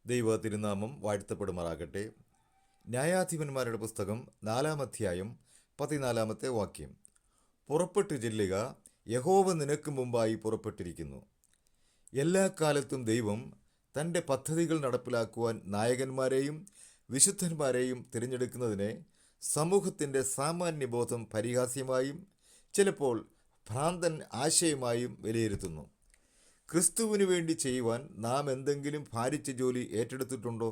ദൈവ തിരുനാമം വാഴ്ത്തപ്പെടുമാറാകട്ടെ. ന്യായാധിപന്മാരുടെ പുസ്തകം 4-ാം അധ്യായം 14-ാമത്തെ വാക്യം. പുറപ്പെട്ടു ചെല്ലുക, യഹോവ നിനക്ക് മുമ്പായി പുറപ്പെട്ടിരിക്കുന്നു. എല്ലാ കാലത്തും ദൈവം തൻ്റെ പദ്ധതികൾ നടപ്പിലാക്കുവാൻ നായകന്മാരെയും വിശുദ്ധന്മാരെയും തിരഞ്ഞെടുക്കുന്നതിനെ സമൂഹത്തിൻ്റെ സാമാന്യബോധം പരിഹാസ്യമായും ചിലപ്പോൾ ഭ്രാന്തൻ ആശയമായും വിലയിരുത്തുന്നു. ക്രിസ്തുവിനു വേണ്ടി ചെയ്യുവാൻ നാം എന്തെങ്കിലും ഭാരിച്ച ജോലി ഏറ്റെടുത്തിട്ടുണ്ടോ?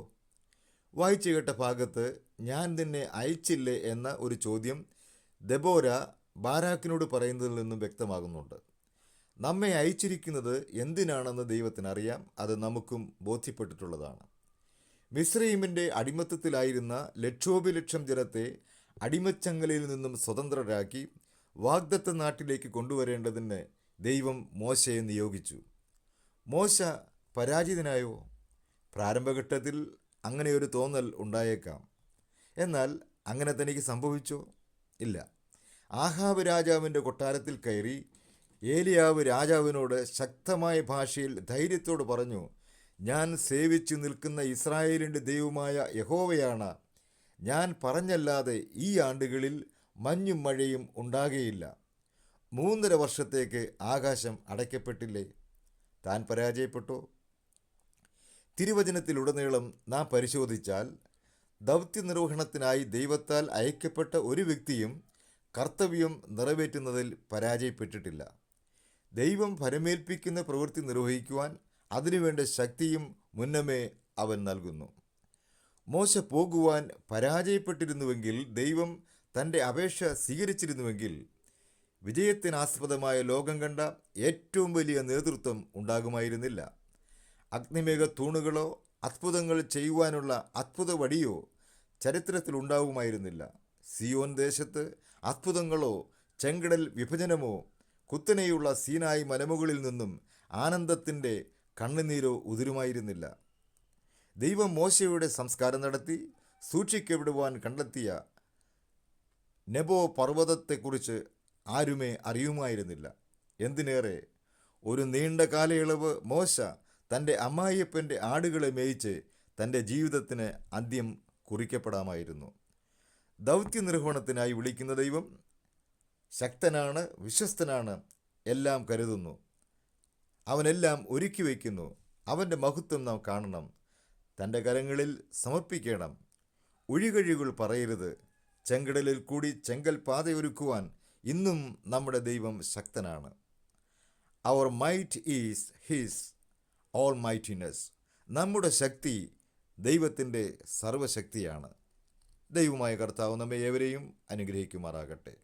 വായിച്ചു കേട്ട ഭാഗത്ത് ഞാൻ നിന്നെ അയച്ചില്ലേ എന്ന ഒരു ചോദ്യം ദെബോര ബാരാക്കിനോട് പറയുന്നതിൽ നിന്നും വ്യക്തമാകുന്നുണ്ട്. നമ്മെ അയച്ചിരിക്കുന്നത് എന്തിനാണെന്ന് ദൈവത്തിനറിയാം. അത് നമുക്കും ബോധ്യപ്പെട്ടിട്ടുള്ളതാണ്. മിസ്രയീമിൻ്റെ അടിമത്തത്തിലായിരുന്ന ലക്ഷോപലക്ഷം ജനത്തെ അടിമച്ചങ്ങലയിൽ നിന്നും സ്വതന്ത്രരാക്കി വാഗ്ദത്ത നാട്ടിലേക്ക് കൊണ്ടുവരേണ്ടതിന് ദൈവം മോശയെ നിയോഗിച്ചു. മോശ പരാജിതനായോ? പ്രാരംഭഘട്ടത്തിൽ അങ്ങനെ ഒരു തോന്നൽ ഉണ്ടായേക്കാം. എന്നാൽ അങ്ങനെ തനിക്ക് സംഭവിച്ചോ? ഇല്ല. ആഹാബ് രാജാവിൻ്റെ കൊട്ടാരത്തിൽ കയറി ഏലിയാവ് രാജാവിനോട് ശക്തമായ ഭാഷയിൽ ധൈര്യത്തോട് പറഞ്ഞു, ഞാൻ സേവിച്ചു നിൽക്കുന്ന ഇസ്രായേലിൻ്റെ ദൈവമായ യഹോവയാണ്. ഞാൻ പറഞ്ഞല്ലാതെ ഈ ആണ്ടുകളിൽ മഞ്ഞും മഴയും ഉണ്ടാകുകയില്ല. 3.5 വർഷത്തേക്ക് ആകാശം അടയ്ക്കപ്പെട്ടില്ലേ? താൻ പരാജയപ്പെട്ടു. തിരുവചനത്തിലുടനീളം നാം പരിശോധിച്ചാൽ ദൗത്യനിർവഹണത്തിനായി ദൈവത്താൽ അയക്കപ്പെട്ട ഒരു വ്യക്തിയും കർത്തവ്യം നിറവേറ്റുന്നതിൽ പരാജയപ്പെട്ടിട്ടില്ല. ദൈവം ഫലമേൽപ്പിക്കുന്ന പ്രവൃത്തി നിർവഹിക്കുവാൻ അതിനുവേണ്ട ശക്തിയും മുന്നമേ അവൻ നൽകുന്നു. മോശ പോകുവാൻ പരാജയപ്പെട്ടിരുന്നുവെങ്കിൽ, ദൈവം തൻ്റെ അപേക്ഷ സ്വീകരിച്ചിരുന്നുവെങ്കിൽ, വിജയത്തിനാസ്പദമായ ലോകം കണ്ട ഏറ്റവും വലിയ നേതൃത്വം ഉണ്ടാകുമായിരുന്നില്ല. അഗ്നിമേഘ തൂണുകളോ അത്ഭുതങ്ങൾ ചെയ്യുവാനുള്ള അത്ഭുത വടിയോ ചരിത്രത്തിലുണ്ടാകുമായിരുന്നില്ല. സിയോൻ ദേശത്ത് അത്ഭുതങ്ങളോ ചെങ്കടൽ വിഭജനമോ കുത്തനെയുള്ള സീനായി മലമുകളിൽ നിന്നും ആനന്ദത്തിൻ്റെ കണ്ണുനീരോ ഉതിരുമായിരുന്നില്ല. ദൈവം മോശയുടെ സംസ്കാരം നടത്തി സൂക്ഷിക്കപ്പെടുവാൻ കണ്ടെത്തിയ നെബോ പർവ്വതത്തെക്കുറിച്ച് ആരുമേ അറിയുമായിരുന്നില്ല. എന്തിനേറെ, ഒരു നീണ്ട കാലയളവ് മോശ തൻ്റെ അമ്മായിയപ്പൻ്റെ ആടുകളെ മേയിച്ച് തൻ്റെ ജീവിതത്തിന് അന്ത്യം കുറിക്കപ്പെടാമായിരുന്നു. ദൗത്യനിർവഹണത്തിനായി വിളിക്കുന്ന ദൈവം ശക്തനാണ്, വിശ്വസ്തനാണ്, എല്ലാം കരുതുന്നു. അവനെല്ലാം ഒരുക്കി വയ്ക്കുന്നു. അവൻ്റെ മഹത്വം നാം കാണണം. തൻ്റെ കരങ്ങളിൽ സമർപ്പിക്കണം. ഒഴികഴികൾ പറയരുത്. ചെങ്കടലിൽ കൂടി ചെങ്കൽ പാതയൊരുക്കുവാൻ ഇന്നും നമ്മുടെ ദൈവം ശക്തനാണ്. അവർ മൈറ്റ് ഈസ് ഹിസ് ഓൾ മൈറ്റിനെസ്. നമ്മുടെ ശക്തി ദൈവത്തിൻ്റെ സർവശക്തിയാണ്. ദൈവമായ കർത്താവ് നമ്മെ ഏവരെയും അനുഗ്രഹിക്കുമാറാകട്ടെ.